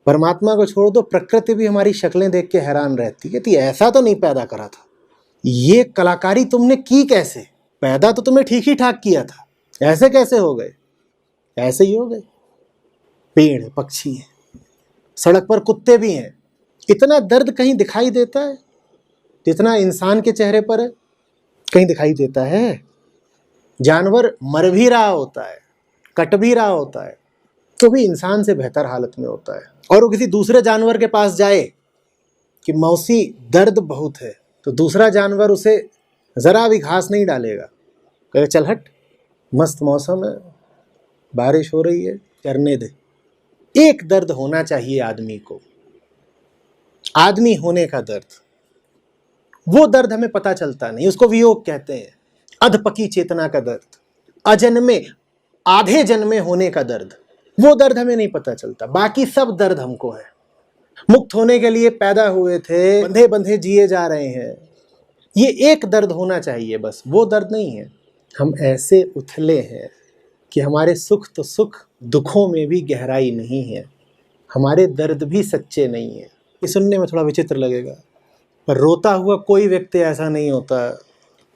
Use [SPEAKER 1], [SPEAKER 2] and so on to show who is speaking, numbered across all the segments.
[SPEAKER 1] परमात्मा को छोड़ दो, प्रकृति भी हमारी शक्लें देख के हैरान रहती है कि ऐसा तो नहीं पैदा करा था, ये कलाकारी तुमने की कैसे? पैदा तो तुम्हें ठीक ही ठाक किया था, ऐसे कैसे हो गए? ऐसे ही हो गए। पेड़ है, पक्षी है, सड़क पर कुत्ते भी हैं। इतना दर्द कहीं दिखाई देता है जितना इंसान के चेहरे पर है? कहीं दिखाई देता है? जानवर मर भी रहा होता है, कट भी रहा होता है, तो भी इंसान से बेहतर हालत में होता है। और वो किसी दूसरे जानवर के पास जाए कि मौसी दर्द बहुत है, तो दूसरा जानवर उसे ज़रा भी घास नहीं डालेगा, कहेगा चल हट, मस्त मौसम है, बारिश हो रही है, चरने दे। एक दर्द होना चाहिए आदमी को, आदमी होने का दर्द। वो दर्द हमें पता चलता नहीं, उसको वियोग कहते हैं। अधपकी चेतना का दर्द, अजन्मे आधे जन्मे होने का दर्द, वो दर्द हमें नहीं पता चलता। बाकी सब दर्द हमको है। मुक्त होने के लिए पैदा हुए थे, बंधे बंधे जिए जा रहे हैं, ये एक दर्द होना चाहिए, बस वो दर्द नहीं है। हम ऐसे उथले हैं कि हमारे सुख तो सुख, दुखों में भी गहराई नहीं है, हमारे दर्द भी सच्चे नहीं है। ये सुनने में थोड़ा विचित्र लगेगा, पर रोता हुआ कोई व्यक्ति ऐसा नहीं होता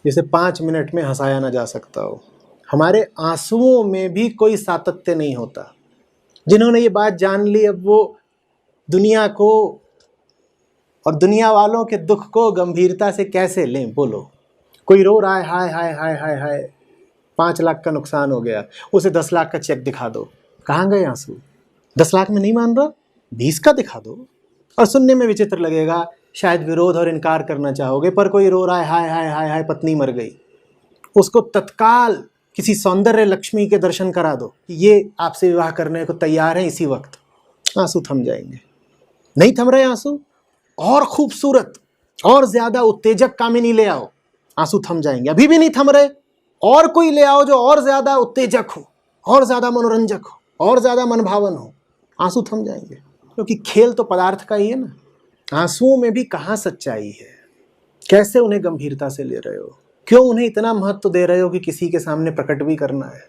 [SPEAKER 1] जिसे 5 मिनट में हंसाया ना जा सकता हो। हमारे आंसुओं में भी कोई सातत्य नहीं होता। जिन्होंने ये बात जान ली, अब वो दुनिया को और दुनिया वालों के दुख को गंभीरता से कैसे लें? बोलो। कोई रो रहा है, हाय हाय हाय हाय हाय, 5 लाख का नुकसान हो गया, उसे 10 लाख का चेक दिखा दो, कहाँ गए आंसू? 10 लाख में नहीं मान रहा, 20 का दिखा दो। और सुनने में विचित्र लगेगा, शायद विरोध और इनकार करना चाहोगे, पर कोई रो रहा है, हाय हाय हाय हाय, पत्नी मर गई, उसको तत्काल किसी सौंदर्य लक्ष्मी के दर्शन करा दो, ये आपसे विवाह करने को तैयार है, इसी वक्त आंसू थम जाएंगे। नहीं थम रहे आंसू, और खूबसूरत और ज्यादा उत्तेजक कामिनी ले आओ, आंसू थम जाएंगे। अभी भी नहीं थम रहे, और कोई ले आओ जो और ज्यादा उत्तेजक हो, और ज्यादा मनोरंजक हो, और ज्यादा मनभावन हो, आंसू थम जाएंगे। क्योंकि खेल तो पदार्थ का ही है ना। आंसुओं में भी कहाँ सच्चाई है? कैसे उन्हें गंभीरता से ले रहे हो? क्यों उन्हें इतना महत्व दे रहे हो कि किसी के सामने प्रकट भी करना है?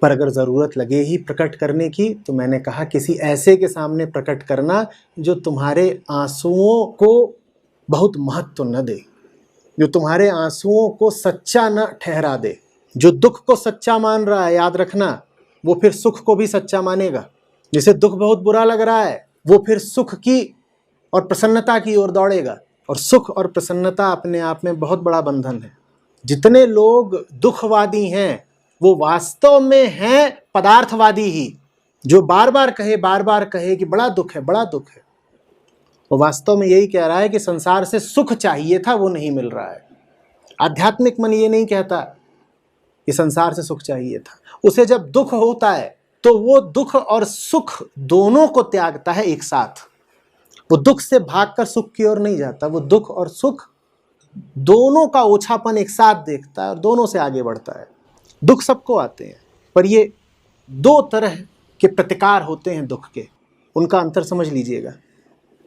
[SPEAKER 1] पर अगर ज़रूरत लगे ही प्रकट करने की, तो मैंने कहा किसी ऐसे के सामने प्रकट करना जो तुम्हारे आंसुओं को बहुत महत्व न दे, जो तुम्हारे आंसुओं को सच्चा न ठहरा दे। जो दुख को सच्चा मान रहा है, याद रखना, वो फिर सुख को भी सच्चा मानेगा। जिसे दुख बहुत बुरा लग रहा है, वो फिर सुख की और प्रसन्नता की ओर दौड़ेगा। और सुख और प्रसन्नता अपने आप में बहुत बड़ा बंधन है। जितने लोग दुखवादी हैं, वो वास्तव में हैं पदार्थवादी ही। जो बार बार कहे कि बड़ा दुख है, बड़ा दुख है, वो वास्तव में यही कह रहा है कि संसार से सुख चाहिए था, वो नहीं मिल रहा है। आध्यात्मिक मन ये नहीं कहता कि संसार से सुख चाहिए था। उसे जब दुख होता है तो वो दुख और सुख दोनों को त्यागता है एक साथ। वो दुख से भागकर सुख की ओर नहीं जाता, वो दुख और सुख दोनों का ओछापन एक साथ देखता है और दोनों से आगे बढ़ता है। दुख सबको आते हैं, पर ये 2 तरह के प्रतिकार होते हैं दुख के, उनका अंतर समझ लीजिएगा।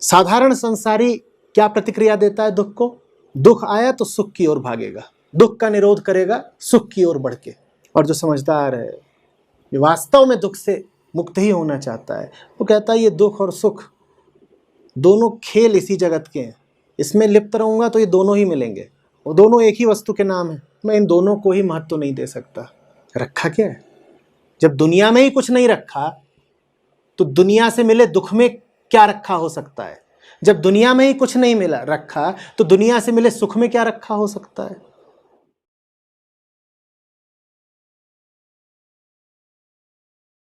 [SPEAKER 1] साधारण संसारी क्या प्रतिक्रिया देता है दुख को? दुख आया तो सुख की ओर भागेगा, दुख का निरोध करेगा सुख की ओर बढ़ के। और जो समझदार है, जो वास्तव में दुख से मुक्त ही होना चाहता है, वो कहता है ये दुख और सुख दोनों खेल इसी जगत के हैं, इसमें लिप्त रहूंगा तो ये दोनों ही मिलेंगे, वो दोनों एक ही वस्तु के नाम है, मैं इन दोनों को ही महत्व नहीं दे सकता। रखा क्या है? जब दुनिया में ही कुछ नहीं रखा, तो दुनिया से मिले दुख में क्या रखा हो सकता है? जब दुनिया में ही कुछ नहीं मिला रखा, तो दुनिया से मिले सुख में क्या रखा हो सकता है?